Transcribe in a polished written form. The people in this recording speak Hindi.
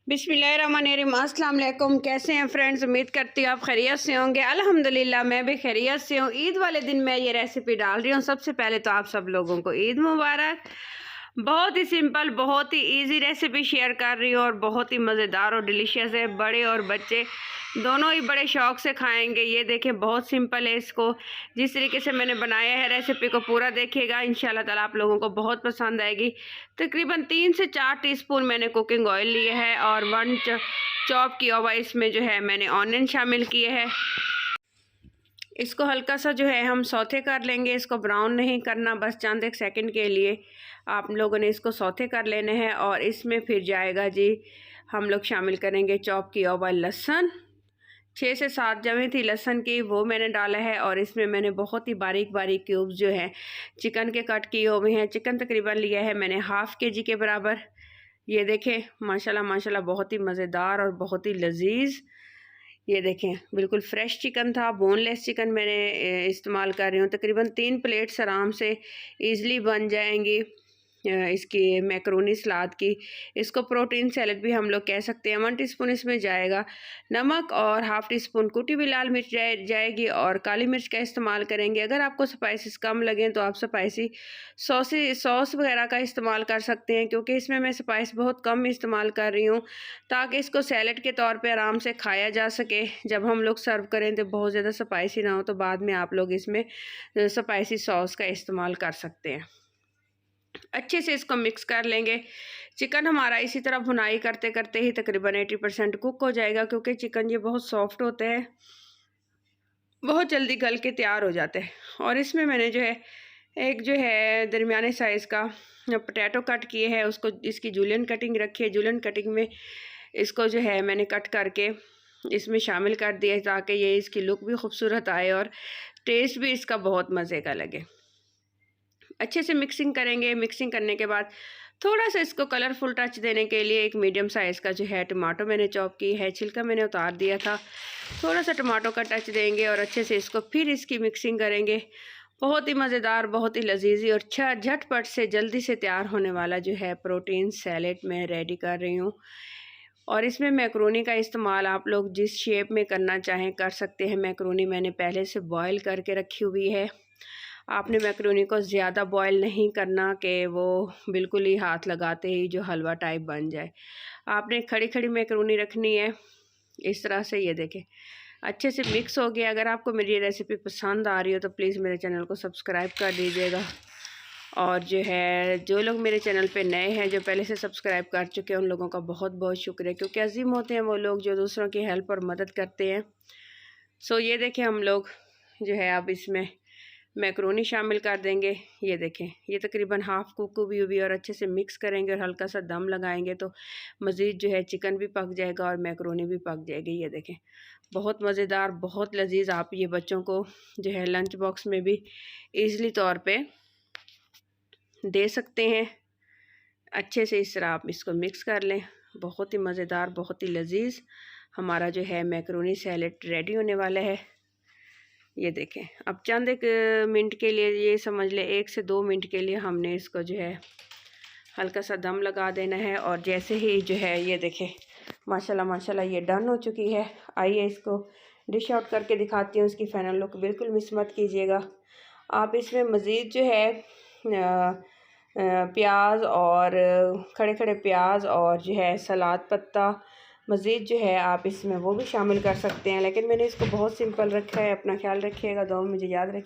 बिस्मिल्लाहिर्रहमानिर्रहीम। अस्सलाम वालेकुम। कैसे हैं फ्रेंड्स? उम्मीद करती हूँ आप खैरियत से होंगे। अल्हम्दुलिल्लाह मैं भी खैरियत से हूँ। ईद वाले दिन मैं ये रेसिपी डाल रही हूँ। सबसे पहले तो आप सब लोगों को ईद मुबारक। बहुत ही सिंपल, बहुत ही इजी रेसिपी शेयर कर रही हूँ और बहुत ही मज़ेदार और डिलीशियस है। बड़े और बच्चे दोनों ही बड़े शौक़ से खाएंगे। ये देखें, बहुत सिंपल है। इसको जिस तरीके से मैंने बनाया है, रेसिपी को पूरा देखिएगा, इंशाल्लाह ताला आप लोगों को बहुत पसंद आएगी। तकरीबन 3 से 4 टीस्पून मैंने कुकिंग ऑयल लिए है और 1 चॉप किया हुआ इसमें जो है मैंने ऑनियन शामिल किए हैं। इसको हल्का सा जो है हम सौते कर लेंगे। इसको ब्राउन नहीं करना, बस चंद एक सेकंड के लिए आप लोगों ने इसको सौते कर लेने हैं। और इसमें फिर जाएगा जी, हम लोग शामिल करेंगे चॉप किया हुआ लहसुन। 6 से 7 जमें थी लहसुन की, वो मैंने डाला है। और इसमें मैंने बहुत ही बारीक बारीक क्यूब्स जो हैं चिकन के कट किए हुए हैं। चिकन तकरीबन लिया है मैंने ½ kg के बराबर। ये देखें, माशाल्लाह माशाल्लाह बहुत ही मज़ेदार और बहुत ही लजीज। ये देखें, बिल्कुल फ़्रेश चिकन था, बोनलेस चिकन मैंने इस्तेमाल कर रही हूँ। तकरीबन 3 प्लेट्स आराम से ईज़िली बन जाएंगी इसकी मैकरोनी सलाद की। इसको प्रोटीन सैलड भी हम लोग कह सकते हैं। 1 टीस्पून इसमें जाएगा नमक और ½ टीस्पून कुटी हुई लाल मिर्च जाएगी और काली मिर्च का इस्तेमाल करेंगे। अगर आपको स्पाइसेस कम लगें तो आप स्पाइसी सॉस वगैरह का इस्तेमाल कर सकते हैं, क्योंकि इसमें मैं स्पाइस बहुत कम इस्तेमाल कर रही हूँ ताकि इसको सैलड के तौर पे आराम से खाया जा सके। जब हम लोग सर्व करें तो बहुत ज़्यादा स्पाइसी ना हो, तो बाद में आप लोग इसमें स्पाइसी सॉस का इस्तेमाल कर सकते हैं। अच्छे से इसको मिक्स कर लेंगे। चिकन हमारा इसी तरह भुनाई करते करते ही तकरीबन 80% कुक हो जाएगा, क्योंकि चिकन ये बहुत सॉफ्ट होते हैं, बहुत जल्दी गल के तैयार हो जाते हैं। और इसमें मैंने जो है एक जो है दरमियाने साइज़ का पोटैटो कट किए है, उसको इसकी जूलियन कटिंग रखी है। जूलियन कटिंग में इसको जो है मैंने कट करके इसमें शामिल कर दिया, ताकि ये इसकी लुक भी खूबसूरत आए और टेस्ट भी इसका बहुत मज़े का लगे। अच्छे से मिक्सिंग करेंगे। मिक्सिंग करने के बाद थोड़ा सा इसको कलरफुल टच देने के लिए एक मीडियम साइज़ का जो है टमाटो मैंने चॉप की है, छिलका मैंने उतार दिया था। थोड़ा सा टमाटो का टच देंगे और अच्छे से इसको फिर इसकी मिक्सिंग करेंगे। बहुत ही मज़ेदार, बहुत ही लजीजी और झटपट से जल्दी से तैयार होने वाला जो है प्रोटीन सैलेड मैं रेडी कर रही हूँ। और इसमें मैक्रोनी का इस्तेमाल आप लोग जिस शेप में करना चाहें कर सकते हैं। मैक्रोनी मैंने पहले से बॉयल करके रखी हुई है। आपने मैक्रोनी को ज़्यादा बॉयल नहीं करना कि वो बिल्कुल ही हाथ लगाते ही जो हलवा टाइप बन जाए। आपने खड़ी खड़ी मैक्रोनी रखनी है इस तरह से। ये देखें, अच्छे से मिक्स हो गया। अगर आपको मेरी रेसिपी पसंद आ रही हो तो प्लीज़ मेरे चैनल को सब्सक्राइब कर दीजिएगा। और जो है जो लोग मेरे चैनल पे नए हैं, जो पहले से सब्सक्राइब कर चुके हैं, उन लोगों का बहुत बहुत शुक्रिया, क्योंकि अजीम होते हैं वो लोग जो दूसरों की हेल्प और मदद करते हैं। सो ये देखें, हम लोग जो है अब इसमें मैक्रोनी शामिल कर देंगे। ये देखें, ये तकरीबन हाफ़ कुक हुई और अच्छे से मिक्स करेंगे और हल्का सा दम लगाएंगे तो मज़ीद जो है चिकन भी पक जाएगा और मैक्रोनी भी पक जाएगी। ये देखें, बहुत मज़ेदार, बहुत लजीज। आप ये बच्चों को जो है लंच बॉक्स में भी ईज़िली तौर पे दे सकते हैं। अच्छे से इस तरह आप इसको मिक्स कर लें। बहुत ही मज़ेदार, बहुत ही लजीज हमारा जो है मैक्रोनी सैलेड रेडी होने वाला है। ये देखें, अब चंद एक मिनट के लिए, ये समझ लें 1 से 2 मिनट के लिए हमने इसको जो है हल्का सा दम लगा देना है। और जैसे ही जो है ये देखें, माशाल्लाह माशाल्लाह ये डन हो चुकी है। आइए इसको डिश आउट करके दिखाती हूँ। इसकी फ़ाइनल लुक बिल्कुल मिस मत कीजिएगा। आप इसमें मज़ीद जो है प्याज और खड़े खड़े प्याज और जो है सलाद पत्ता मज़ीद जो है आप इसमें वो भी शामिल कर सकते हैं, लेकिन मैंने इसको बहुत सिंपल रखा है। अपना ख्याल रखिएगा, दुआ में मुझे याद रखिएगा।